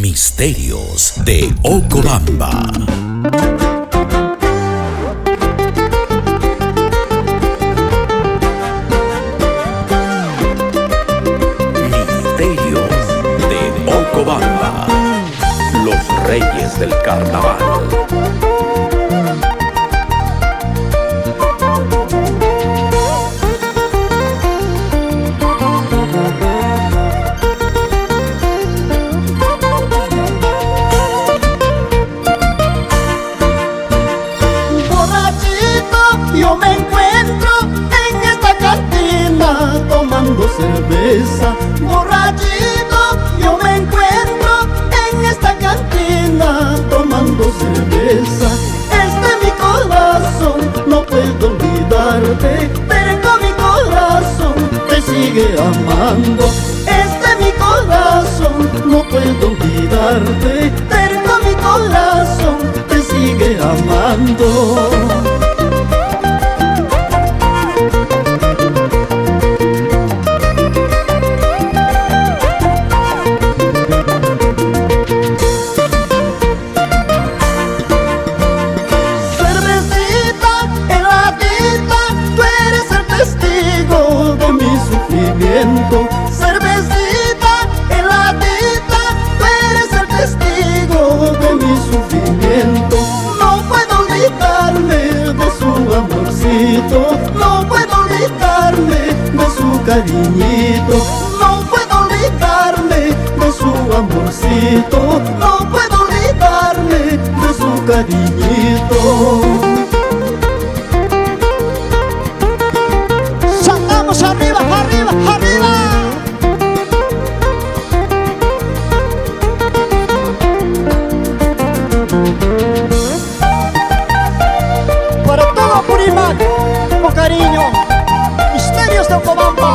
Misterios de Ocobamba. Misterios de Ocobamba. Los reyes del carnaval. Yo me encuentro en esta cantina tomando cerveza. Borrachito, yo me encuentro en esta cantina tomando cerveza. Mi corazón, no puedo olvidarte, pero mi corazón te sigue amando. Mi corazón, no puedo olvidarte, pero mi corazón te sigue amando. Cervecita heladita, tú eres el testigo de mi sufrimiento. No puedo olvidarme de su amorcito, no puedo olvidarme de su cariñito, no puedo olvidarme de su amorcito, no puedo olvidarme de su cariñito. ¡Arriba, arriba, arriba! Para todo Apurímac, con cariño, Misterios de Ocobamba.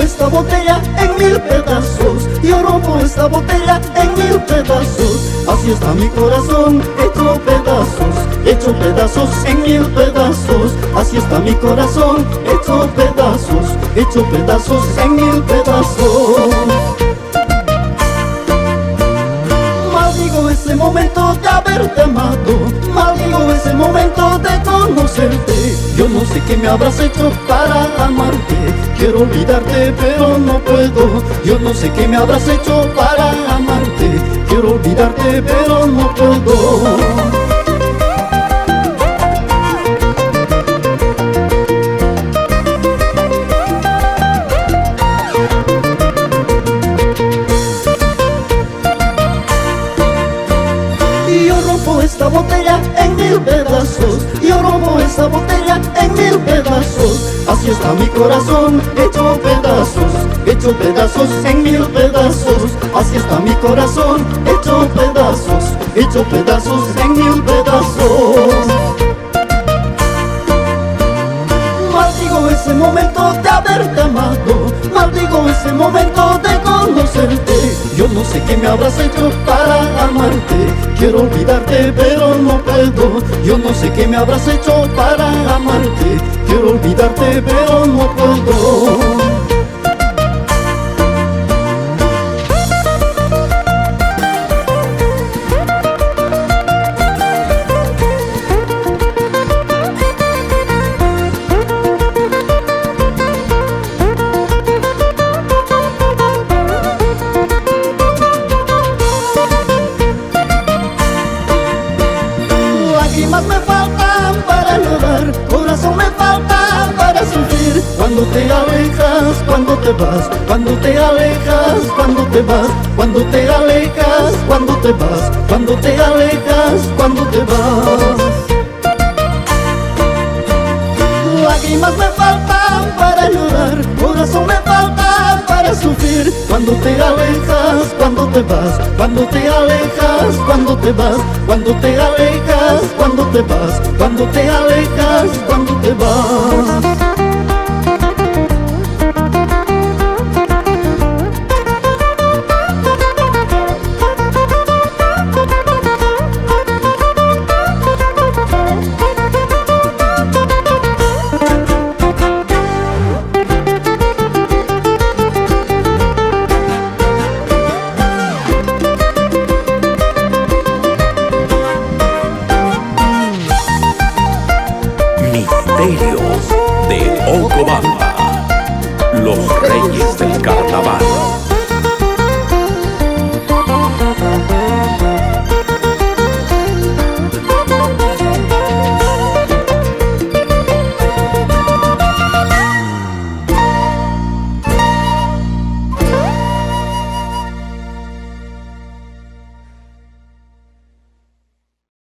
Esta botella en 1000 pedazos, yo rompo esta botella en 1000 pedazos. Así está mi corazón, hecho pedazos en 1000 pedazos. Así está mi corazón, hecho pedazos en 1000 pedazos. Maldigo ese momento de haberte amado, maldigo ese momento de conocerte. Yo no sé qué me habrás hecho para amarte, quiero olvidarte pero no puedo. Yo no sé qué me habrás hecho para amarte, quiero olvidarte pero no puedo. Esta botella en 1000 pedazos, yo rompo esta botella en 1000 pedazos. Así está mi corazón, hecho pedazos en 1000 pedazos. Así está mi corazón, hecho pedazos en 1000 pedazos. Maldigo ese momento de haberte amado, maldigo ese momento de conocerte. Yo no sé qué me habrás hecho para amarte, quiero olvidarte pero no puedo. Yo no sé qué me habrás hecho para amarte, quiero olvidarte pero no puedo. Lágrimas me faltan para llorar, corazón me falta para sufrir. Cuando te alejas, cuando te vas, cuando te alejas, cuando te vas, cuando te alejas, cuando te vas, cuando te alejas, cuando te vas. Lágrimas me faltan para llorar, corazón me falta para sufrir. Cuando te alejas, cuando te vas, cuando te alejas, cuando te vas, cuando te alejas, cuando te vas, cuando te alejas, cuando te vas.